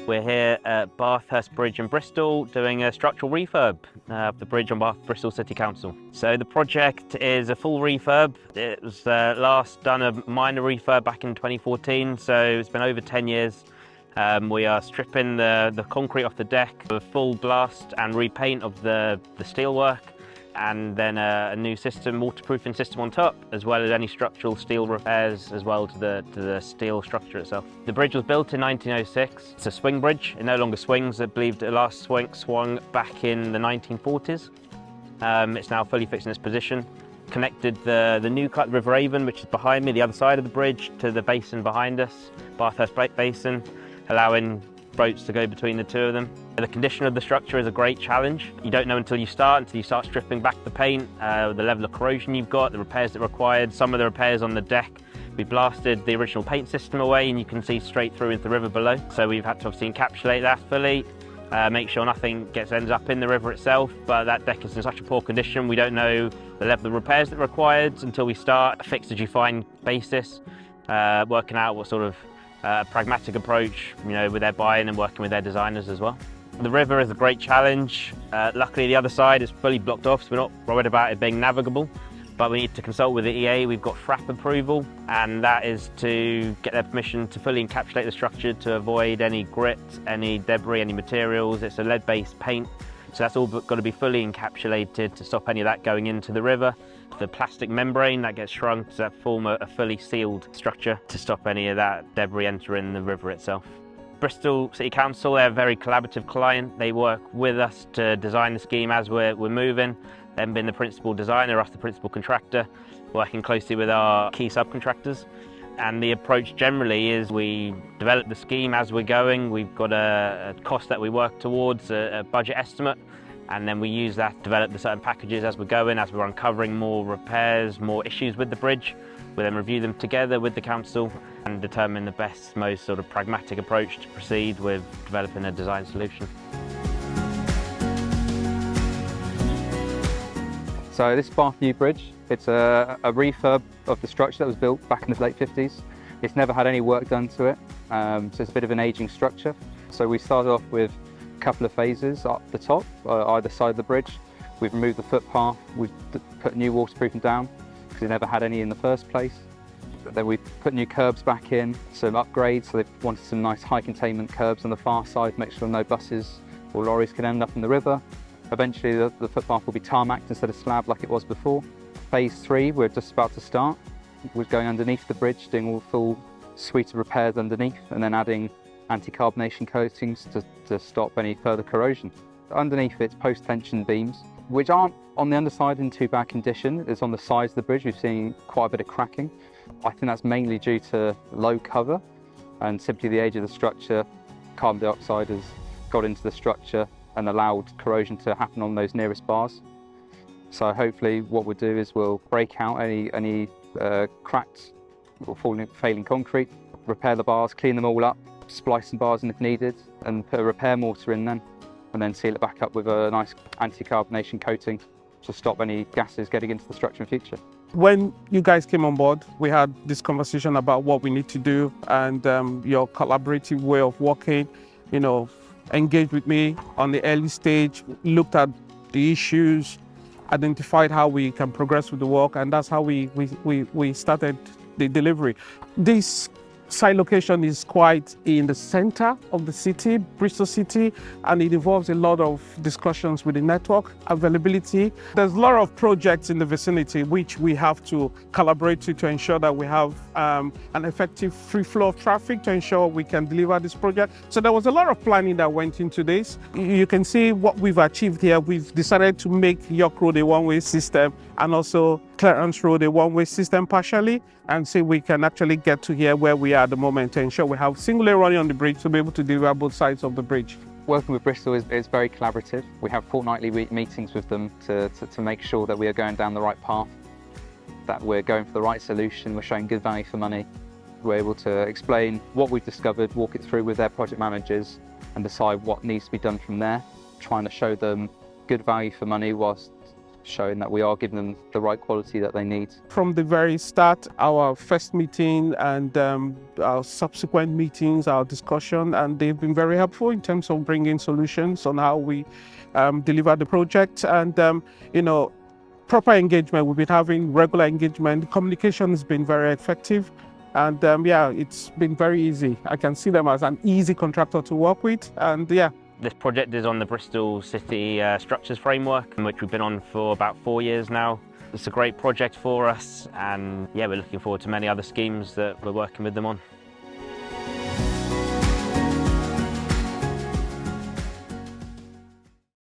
We're here at Bathurst Bridge in Bristol doing a structural refurb of the bridge on behalf of Bristol City Council. So the project is a full refurb. It was last done a minor refurb back in 2014, so it's been over 10 years. We are stripping the concrete off the deck, a full blast and repaint of the steelwork, and then a new system, waterproofing system on top, as well as any structural steel repairs as well to the steel structure itself. The bridge was built in 1906. It's a swing bridge. It no longer swings. I believe it last swung back in the 1940s. It's now fully fixed in its position. Connected the new cut, River Avon, which is behind me, the other side of the bridge, to the basin behind us, Bathurst Basin, allowing boats to go between the two of them. The condition of the structure is a great challenge. You don't know until you start stripping back the paint, the level of corrosion you've got, the repairs that are required. Some of the repairs on the deck, we blasted the original paint system away and you can see straight through into the river below. So we've had to obviously encapsulate that fully, make sure nothing ends up in the river itself, but that deck is in such a poor condition, we don't know the level of repairs that are required until we start a fixed as you find basis, working out what sort of pragmatic approach, with their buy-in and working with their designers as well. The river is a great challenge. Luckily the other side is fully blocked off, so we're not worried about it being navigable, but we need to consult with the EA. We've got FRAP approval, and that is to get their permission to fully encapsulate the structure to avoid any grit, any debris, any materials. It's a lead-based paint, so that's all got to be fully encapsulated to stop any of that going into the river. The plastic membrane that gets shrunk to form a fully sealed structure to stop any of that debris entering the river itself. Bristol City Council, they're a very collaborative client. They work with us to design the scheme as we're moving. Them being the principal designer, us the principal contractor, working closely with our key subcontractors. And the approach generally is we develop the scheme as we're going. We've got a cost that we work towards, a budget estimate, and then we use that to develop the certain packages as we're going, as we're uncovering more repairs, more issues with the bridge. We then review them together with the council and determine the best, most sort of pragmatic approach to proceed with developing a design solution. So this is Bath New Bridge. It's a refurb of the structure that was built back in the late 50s. It's never had any work done to it, so it's a bit of an ageing structure. So we started off with a couple of phases up the top, either side of the bridge. We've removed the footpath, we've put new waterproofing down, because it never had any in the first place. Then we put new curbs back in, some upgrades, so they wanted some nice high containment curbs on the far side to make sure no buses or lorries can end up in the river. Eventually the footpath will be tarmacked instead of slab like it was before. Phase 3, we're just about to start. We're going underneath the bridge, doing all full suite of repairs underneath, and then adding anti-carbonation coatings to stop any further corrosion. Underneath it's post-tension beams, which aren't on the underside in too bad condition. It's on the sides of the bridge, we've seen quite a bit of cracking. I think that's mainly due to low cover and simply the age of the structure. Carbon dioxide has got into the structure and allowed corrosion to happen on those nearest bars. So hopefully what we'll do is we'll break out any cracked or failing concrete, repair the bars, clean them all up, splice some bars in if needed, and put a repair mortar in then, and then seal it back up with a nice anti-carbonation coating to stop any gases getting into the structure in future. When you guys came on board, we had this conversation about what we need to do, and your collaborative way of working, engaged with me on the early stage, looked at the issues, identified how we can progress with the work, and that's how we started the delivery. This site location is quite in the center of the city, Bristol City, and it involves a lot of discussions with the network availability. There's a lot of projects in the vicinity which we have to collaborate to ensure that we have an effective free flow of traffic to ensure we can deliver this project. So there was a lot of planning that went into this. You can see what we've achieved here. We've decided to make York Road a one-way system and also Clarence Road a one-way system partially, and see we can actually get to here where we are at the moment to ensure we have single lane running on the bridge to be able to deliver both sides of the bridge. Working with Bristol is very collaborative. We have fortnightly meetings with them to make sure that we are going down the right path, that we're going for the right solution, we're showing good value for money. We're able to explain what we've discovered, walk it through with their project managers and decide what needs to be done from there, trying to show them good value for money whilst showing that we are giving them the right quality that they need. From the very start, our first meeting and our subsequent meetings, our discussion, and they've been very helpful in terms of bringing solutions on how we deliver the project. And proper engagement. We've been having regular engagement. Communication has been very effective. And yeah, it's been very easy. I can see them as an easy contractor to work with. And yeah. This project is on the Bristol City Structures Framework, which we've been on for about 4 years now. It's a great project for us, and yeah, we're looking forward to many other schemes that we're working with them on.